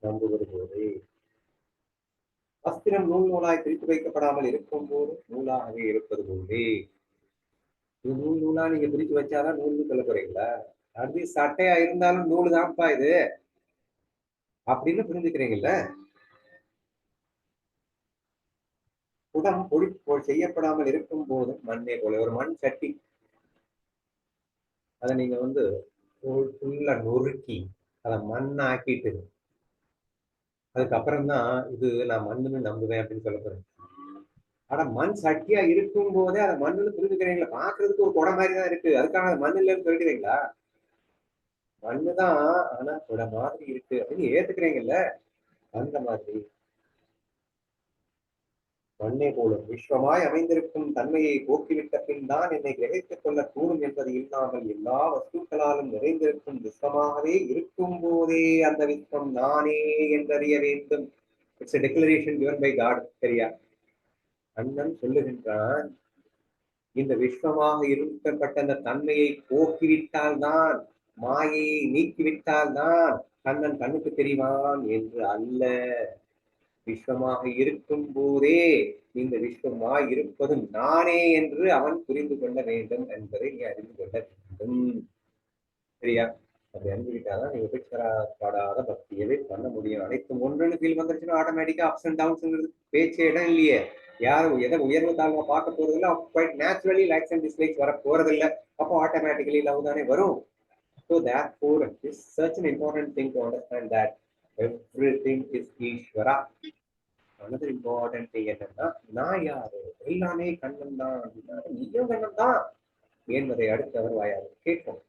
நம்புவது போதே. வஸ்திரம் நூல் நூலாய் பிரித்து வைக்கப்படாமல் இருக்கும் போது நூலாகவே இருப்பது போதே. இது நூல் நூலா நீங்க பிரித்து வச்சாதான் நூல்னு சொல்ல போறீங்களா? அது சட்டையா இருந்தாலும் நூலு தான்ப்பா இது அப்படின்னு புரிஞ்சுக்கிறீங்கல்ல. குடம் பொடி செய்யப்படாமல் இருக்கும் போதும் மண்ணே போல. ஒரு மண் சட்டி, அதை நீங்க வந்து ஃபுல்லா நொறுக்கி அதை மண்ணாக்கிட்டு அதுக்கப்புறம் தான் இது நான் மண்ணுன்னு நம்புவேன் அப்படின்னு சொல்ல போறேன். ஆனா மண் சட்டியா இருக்கும் போதே அதை மண்ணுன்னு புரிஞ்சுக்கிறீங்களா? பாக்குறதுக்கு ஒரு குடம் மாதிரி தான் இருக்கு, அதுக்காக அது மண் இல்லைன்னு சொல்லிடுவீங்களா? மண்ணுதான், ஆனா குடம் மாதிரி இருக்கு அப்படின்னு ஏத்துக்கிறீங்கல்ல. அந்த மாதிரி மண்ணே போலும் விஸ்வமாய் அமைந்திருக்கும் தன்மையை போக்கிவிட்ட பின் தான் என்னை கிரகித்துக் கொள்ள கூடும் என்பது இல்லாமல் எல்லா வஸ்துக்களாலும் நிறைந்திருக்கும் விஸ்வமாகவே இருக்கும் போதே அந்த விஸ்வம் நானே என்றறிய வேண்டும். It's a declaration given by God. சரியா? அண்ணன் சொல்லுகின்றான், இந்த விஸ்வமாக இருக்கப்பட்ட அந்த தன்மையை போக்கிவிட்டால் தான், மாயையை நீக்கிவிட்டால் தான் கண்ணன் கண்ணுக்கு தெரிவான் என்று அல்ல. விஸ்வமாக இருக்கும் போதே இந்த விஸ்வமாய் இருப்பதும் நானே என்று அவன் புரிந்து கொள்ள வேண்டும் என்பதை நீ அறிந்து கொள்ள வேண்டும். சரியா? அப்படி அறிஞ்சுக்கிட்டாதான் நீ உபச்சாரப்படாத பக்தியவே பண்ண முடியும். அனைத்தும் ஒன்றுன்னு ஃபீல் வந்துருச்சுன்னா ஆட்டோமேட்டிக்கா அப்ஸ் அண்ட் டவுன்ஸ் பேச்சே இடம் இல்லையே. யாரும் எதை உயர்வு தாழ்வா பார்க்க போறது இல்லை. Quite naturally likes and dislikes வர போறது இல்லை. அப்போ ஆட்டோமேட்டிக்கலி லவ் தானே வரும். So therefore, it's such an important thing to understand that everything is Ishvara. Another important thing என்னன்னா, நான் யாரு? எல்லாமே கண்ணன் தான். நீயும் கண்ணன் தான் என்பதை அடுத்து அவர் வாயாரு கேட்போம்.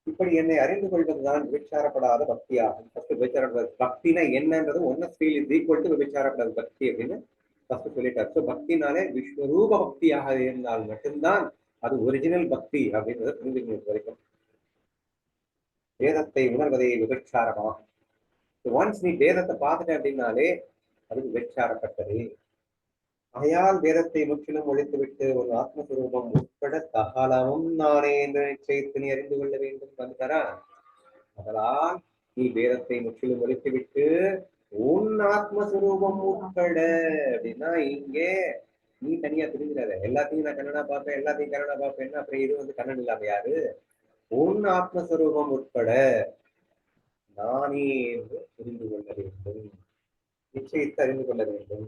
இப்படி என்னை அறிந்து கொள்வதுதான் விபச்சாரப்படாத பக்தியாகும். ஃபர்ஸ்ட் விபச்சாரப்படாத பக்தினா என்னன்றது ஒன்னு ஃபீல் இஸ் ஈக்குவல் டு விபச்சாரப்படாத பக்தி அப்படின்னு ஃபர்ஸ்ட் சொல்லிட்டார். ஸோ பக்தினாலே விஸ்வரூப பக்தியாக இருந்தால் மட்டும்தான் அது ஒரிஜினல் பக்தி அப்படின்றத புரிஞ்சுக்கணும். வரைக்கும் வேதத்தை உணர்வதே விபச்சாரமாகும். ஒன்ஸ் நீ வேதத்தை பார்த்துட்ட அப்படின்னாலே அது விபச்சாரப்பட்டது. ஆகையால் வேதத்தை முற்றிலும் ஒழித்துவிட்டு ஒரு ஆத்மஸ்வரூபம் உட்பட சகலமும் நானே என்று நிச்சயித்து நீ அறிந்து கொள்ள வேண்டும். வந்துட்டாரா? அதனால் நீ வேதத்தை முற்றிலும் ஒழித்துவிட்டு உன் ஆத்மஸ்வரூபம் உட்பட அப்படின்னா இங்கே நீ தனியா தெரிஞ்சிடாத. எல்லாத்தையும் நான் கண்ணனா பார்ப்பேன், எல்லாத்தையும் கண்ணனா பார்ப்பேன். அப்புறம் இது வந்து கண்ணன் இல்லாம யாரு? உன் ஆத்மஸ்வரூபம் உட்பட நானே என்று புரிந்து கொள்ள வேண்டும், நிச்சயித்து அறிந்து கொள்ள வேண்டும்.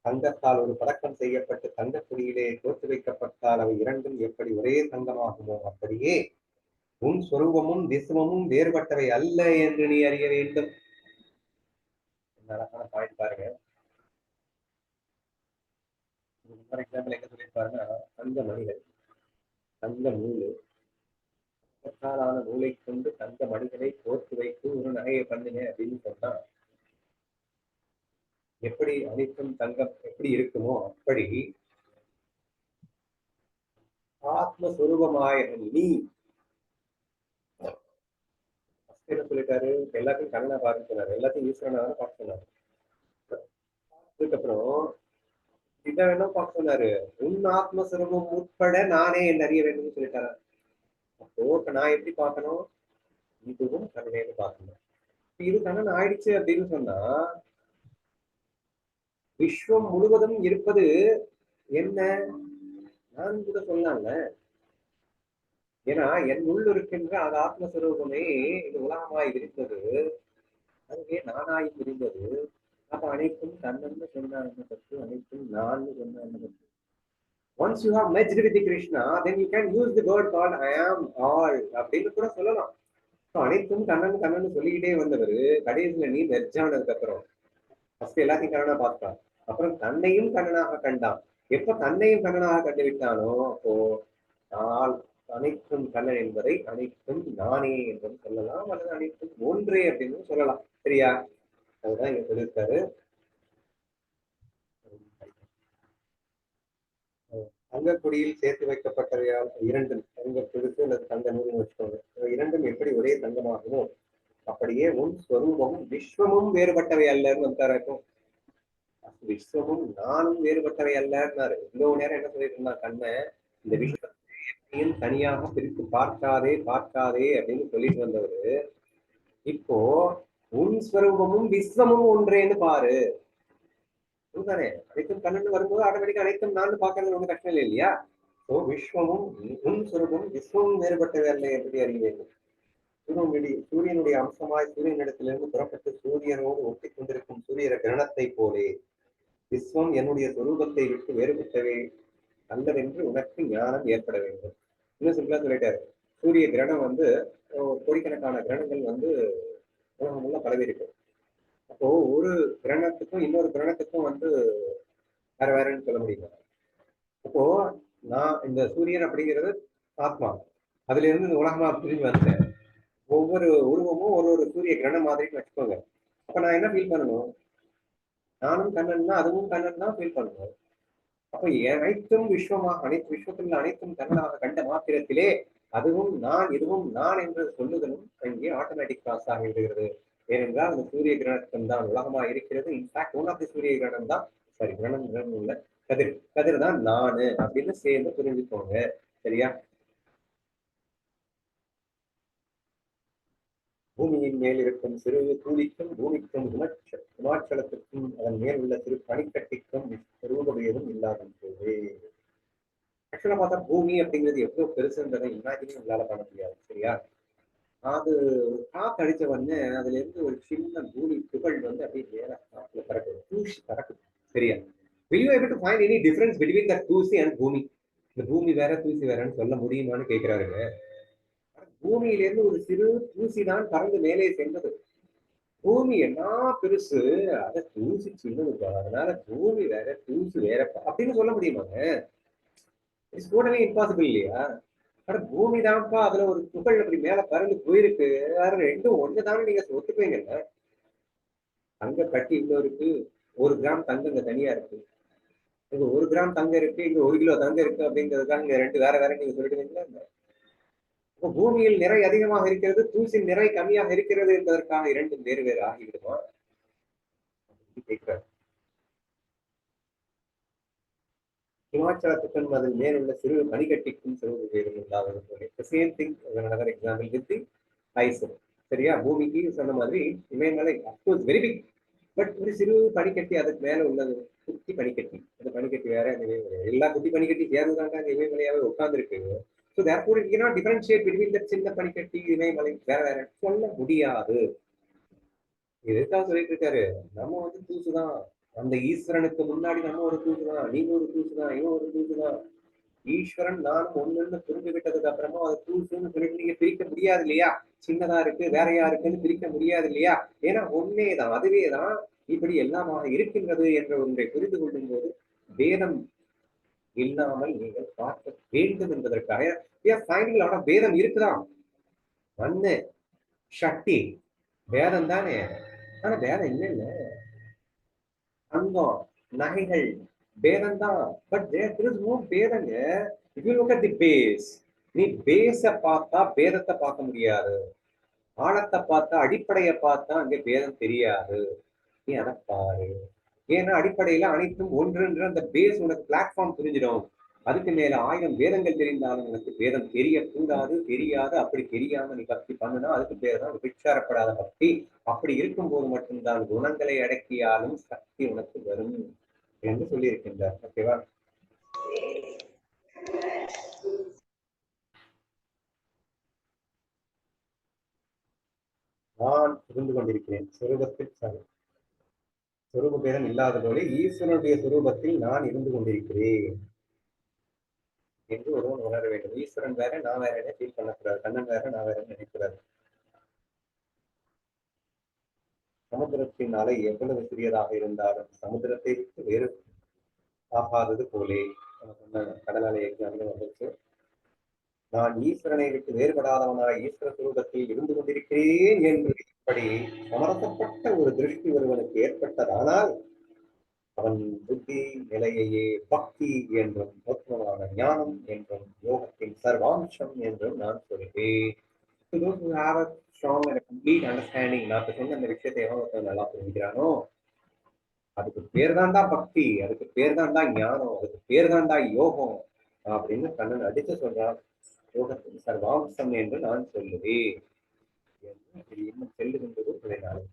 தங்கத்தால் ஒரு பதக்கம் செய்யப்பட்டு தங்கக்குடியிலே தோற்று வைக்கப்பட்டால் அவை இரண்டும் எப்படி ஒரே தங்கமாகுமோ அப்படியே உன் சொரூபமும் விசுவமும் வேறுபட்டவை அல்ல என்று நீ அறிய வேண்டும். அழகான பாயிண்ட் பாருங்க. ஃபார் எக்ஸாம்பிள் எங்க சொல்லியிருப்பாருன்னா, தங்க மணிகள், தங்க நூல், தங்கத்தாலான நூலை கொண்டு தங்க மணிகளை கோர்த்து வைத்து ஒரு நகையை பண்ணுங்க அப்படின்னு சொன்னா எப்படி அனைத்தும் தங்கம் எப்படி இருக்குமோ அப்படி ஆத்மஸ்வரூபமாய நீ என்ன சொல்லிட்டாரு? எல்லாத்தையும் கண்ணனா பார்க்க சொன்னாரு, எல்லாத்தையும் ஈஸ்வரனா பார்க்க சொன்னாரு. அதுக்கப்புறம் இதை வேணா பார்க்க சொன்னாரு, உன் ஆத்மஸ்வரூபம் உட்பட நானே என்ன அறிய வேண்டும் சொல்லிட்டாரு. அப்போ நான் எப்படி பார்க்கணும்? இதுவும் கண்ணனேன்னு பார்க்கணும். இது கண்ணன் ஆயிடுச்சு அப்படின்னு சொன்னா விஸ்வம் முழுவதும் இருப்பது என்ன? நான் கூட சொல்லலாம்ல. ஏன்னா என் உள் இருக்கின்ற அது ஆத்மஸ்வரூபமே இது உலகமாய் விரிந்தது, அதுவே நானாய் விரிந்தது. அப்ப அனைத்தும் தன்னன்னு சொன்ன பற்றி, அனைத்தும் நான் சொன்ன பற்றி. Once you have merged with the Krishna, then you can use the word called I am all அப்படின்னு கூட சொல்லலாம். அனைத்தும் கண்ணன் கண்ணன் சொல்லிக்கிட்டே வந்தவர் கடைசியில நீ மெர்ஜ் ஆனதுக்கு அப்புறம் ஃபர்ஸ்ட் எல்லாத்தையும் கண்ணனா பார்த்தான், அப்புறம் தன்னையும் கண்ணனாக கண்டான். எப்ப தன்னையும் கண்ணனாக கண்டு விட்டானோ அப்போ நான் அனைத்தும் கண்ணன் என்பதை அனைத்தும் நானே என்று சொல்லலாம், அல்லது அனைத்தும் ஒன்றே அப்படின்னு சொல்லலாம். சரியா? அதுதான் இங்க சொல்லியிருக்காரு. தங்கக்குடியில் சேர்த்து வைக்கப்பட்டவையால் இரண்டும் தங்க பெருசு அல்லது தங்க நூறு வச்சுக்கோங்க, இரண்டும் எப்படி ஒரே தங்கமாகுமோ அப்படியே உன் ஸ்வரூபமும் விஸ்வமும் வேறுபட்டவை அல்லன்னு வந்தாருக்கும். விஸ்வமும் நானும் வேறுபட்டவை அல்லன்னாரு. இவ்வளவு நேரம் என்ன சொல்லிட்டு இருந்தா கண்ணன், இந்த விஸ்வத்தையும் தனியாக பிரித்து பார்க்காதே பார்க்காதே அப்படின்னு சொல்லிட்டு வந்தவரு இப்போ உன் ஸ்வரூபமும் விஸ்வமும் ஒன்றேன்னு பாரு. தானே? அனைத்தும் கண்ணன் வரும்போது ஆட்டோமேட்டிக்கா அனைத்தும் நான் பார்க்கறது ஒன்றும் கஷ்டம் இல்லை இல்லையா? ஸோ விஸ்வமும் உன் ஸ்வரூபமும் விஸ்வமும் வேறுபட்டவை அல்ல எப்படி அறிய வேண்டும்? சூரியனுடைய அம்சமாய் சூரியனிடத்திலிருந்து புறப்பட்டு சூரியனோடு ஒட்டி கொண்டிருக்கும் சூரிய கிரணத்தை போலே விஸ்வம் என்னுடைய சொரூபத்தை விட்டு வேறுபட்டவை அல்லவென்று உனக்கு ஞானம் ஏற்பட வேண்டும். இன்னும் சிம்பிளா சொல்லிட்டாரு. சூரிய கிரணம் வந்து கோடிக்கணக்கான கிரணங்கள் வந்து உலகம் உள்ள பரவி இருக்கு. அப்போ ஒரு கிரணத்துக்கும் இன்னொரு கிரணத்துக்கும் வந்து வேற வேறன்னு சொல்ல முடியுமா? அப்போ நான் இந்த சூரியன் அப்படிங்கிறது ஆத்மா, அதுல இருந்து இந்த உலகமா பிரிஞ்சு வந்தேன். ஒவ்வொரு உருவமும் ஒரு ஒரு சூரிய கிரணம் மாதிரி வச்சுக்கோங்க. அப்ப நான் என்ன ஃபீல் பண்ணணும்? நானும் கண்ணன் தான், அதுவும் கண்ணன் தான் ஃபீல் பண்ணணும். அப்ப அனைத்தும் விஸ்வமாக, அனைத்து விஸ்வத்தில் அனைத்தும் கண்ணனாக கண்ட மாத்திரத்திலே அதுவும் நான் இதுவும் நான் என்று சொல்லுதலும் இங்கே ஆட்டோமேட்டிக் பாஸ் ஆகி விடுகிறது. ஏனென்றால் அந்த சூரிய கிரணம் தான் உலகமா இருக்கிறது. இன்ஃபேக்ட் ஒன் ஆஃப் தி சூரிய கிரணம் தான், சாரி கிரணம் உள்ள கதிர், கதிர் தான் நானு அப்படின்னு சேர்ந்து புரிஞ்சுக்கோங்க. சரியா? பூமியின் மேல் இருக்கும் சிறு தூளிக்கும் பூமிக்கும் இமாச்சலத்திற்கும் அதன் மேல் உள்ள சிறு பனிக்கட்டிக்கும் ரூபபேதம் இல்லாதது. ஆக்சுவலா பார்த்தா பூமி அப்படிங்கிறது எவ்வளவு பெருசுன்றதை இமேஜினே உங்களால பண்ண முடியாது. சரியா? அது காத்து அடிச்ச உடனே அதுல இருந்து ஒரு சின்ன பூமி துகள் வந்து அப்படியே மேல காத்துல பறக்குது, தூசி பறக்குது. சரியா? will you able to find any difference between the தூசி and பூமி? இந்த பூமி வேற தூசி வேறன்னு சொல்ல முடியுமான்னு கேட்கிறாருங்க. பூமியிலிருந்து ஒரு சிறு தூசி தான் பறந்து மேலே சென்றது. பூமி என்ன பெருசு, அத தூசி சின்னது, அதனால பூமி வேற தூசி வேற அப்படின்னு சொல்ல முடியுமாங்க? இட்ஸ் டோட்டலி இம்பாசிபிள் இல்லையா? ஆனா பூமி தான்ப்பா அதுல ஒரு துகள் அப்படி மேல பறந்து போயிருக்கு, வேற ரெண்டும் ஒண்ணுதானே நீங்க ஒத்துப்பீங்கல்ல. அங்க கட்டி இவ்வளவு இருக்கு, 1 கிராம் தங்கம் இங்க தனியா இருக்கு. இங்க 1 கிராம் தங்கம் இருக்கு, இங்க 1 கிலோ தங்கம் இருக்கு அப்படிங்கிறதுக்காக இங்க 2 வேற வேற நீங்க சொல்லிடுவீங்களா? இப்போ பூமியில் நிறை அதிகமாக இருக்கிறது, தூசின் நிறை கம்மியாக இருக்கிறது என்பதற்காக 2 வேறு வேறு ஆகிவிடுமா? கேட்கிறார். ஹிமாச்சலத்துக்கும் அதில் மேலுள்ள சிறு பனிக்கட்டிக்கும் சிறு வேறு இல்லாதது போல same thing. Another example with ice. சரியா? பூமிக்கு சொன்ன மாதிரி இமயமலை அப்கோர்ஸ் வெரி பிக். பட் ஒரு சிறு பனிக்கட்டி அதுக்கு மேல உள்ளது குட்டி பனிக்கட்டி. அந்த பனிக்கட்டி வேற, அந்த இமயமலை எல்லா குட்டி பனிக்கட்டி சேர்ந்துதாங்க அந்த இமயமலையாவே உட்கார்ந்துருக்கு. So therefore you cannot differentiate between the சின்ன பனிக்கட்டி இமயமலை வேற வேற சொல்ல முடியாது. இதுதான் சொல்லிட்டு இருக்காரு. நம்ம வந்து தூசுதான். அந்த ஈஸ்வரனுக்கு முன்னாடி நம்ம ஒரு தூசுதான், நீங்க ஒரு தூசுதான், இவன் ஒரு தூசுதான். ஈஸ்வரன் நானும் ஒண்ணுன்னு புரிஞ்சு விட்டதுக்கு அப்புறமா அது தூசுன்னு சொல்லிட்டு நீங்க பிரிக்க முடியாது இல்லையா? சின்னதா இருக்கு வேறையா இருக்குன்னு பிரிக்க முடியாது இல்லையா? ஏன்னா ஒன்னேதான், அதுவேதான் இப்படி எல்லாமாக இருக்கின்றது என்ற ஒன்றை புரிந்து கொள்ளும் போது வேதம் இல்லாமல் நீங்கள் பார்க்க வேண்டும் என்பதற்காக வேதம் இருக்குதான். மண்ணு சக்தி வேதம் தானே. ஆனா வேதம் இல்ல இல்ல. தங்கம் நகைகள் வேதம் தான். பட் தேர் இஸ் நோ வேதங்க. If you look at the base, நீ பேஸ பார்த்தா வேதத்தை பார்க்க முடியாது. ஆழத்தை பார்த்தா, அடிப்படையை பார்த்தா அங்கே வேதம் தெரியாது. நீ அதை பாரு. ஏன்னா அடிப்படையில அனைத்தும் ஒன்றுன்ற அந்த பேஸ் உனக்கு பிளாட்ஃபார்ம் புரிஞ்சிடும். அதுக்கு மேல 1000 வேதங்கள் தெரிந்தாலும் உனக்கு வேதம் தெரியக்கூடாது, தெரியாது. அப்படி தெரியாம நீ பக்தி பண்ணுனா அதுக்கு பேர் தான் விபச்சாரப்படாத பக்தி. அப்படி இருக்கும்போது மட்டும்தான் குணங்களை அடக்கியாலும் சக்தி உனக்கு வரும் என்று சொல்லியிருக்கின்றார். ஓகேவா? நான் இருந்து கொண்டிருக்கிறேன் சொரூபத்தில் சொரூப பேதம் இல்லாத போல ஈஸ்வரனுடைய சொரூபத்தில் நான் இருந்து கொண்டிருக்கிறேன் என்று ஒருவன் உணர வேண்டும். ஈஸ்வரன் வேற நான் வேற ஃபீல் பண்ணக்கூடாது. கண்ணன் வேற நான் வேற நினைக்கூடாது. சமுத்திரத்தின் அலை எவ்வளவு சிறியதாக இருந்தாலும் சமுத்திரத்தை வேறு ஆகாதது போலே சொன்ன கடல் அலை எக்ஸாம்பிள் வந்துச்சு. நான் ஈஸ்வரனை விட்டு வேறுபடாதவனாய் ஈஸ்வர சுரூபத்தில் இருந்து கொண்டிருக்கிறேன் என்று இப்படி சமரசப்பட்ட ஒரு திருஷ்டி ஒருவனுக்கு ஏற்பட்டதானால் அவன் புத்தி நிலையையே பக்தி என்றும் மோட்சமான ஞானம் என்றும் யோகத்தின் சர்வாம்சம் என்றும் நான் சொல்வேன். To those who have a strong and a complete understanding, நான் சொன்ன அந்த விஷயத்தை எவன் நல்லா புரிஞ்சுக்கிறானோ அதுக்கு பேர் தான்டா பக்தி, அதுக்கு பேர் தான்டா ஞானம், அதுக்கு பேர் தான்டா யோகம் அப்படின்னு கண்ணன் அடித்து சொல்றான். யோகத்தின் சர்வாம்சம் என்று நான் சொல்லுவேன் என்று இன்னும் செல்லுகின்றது நாளை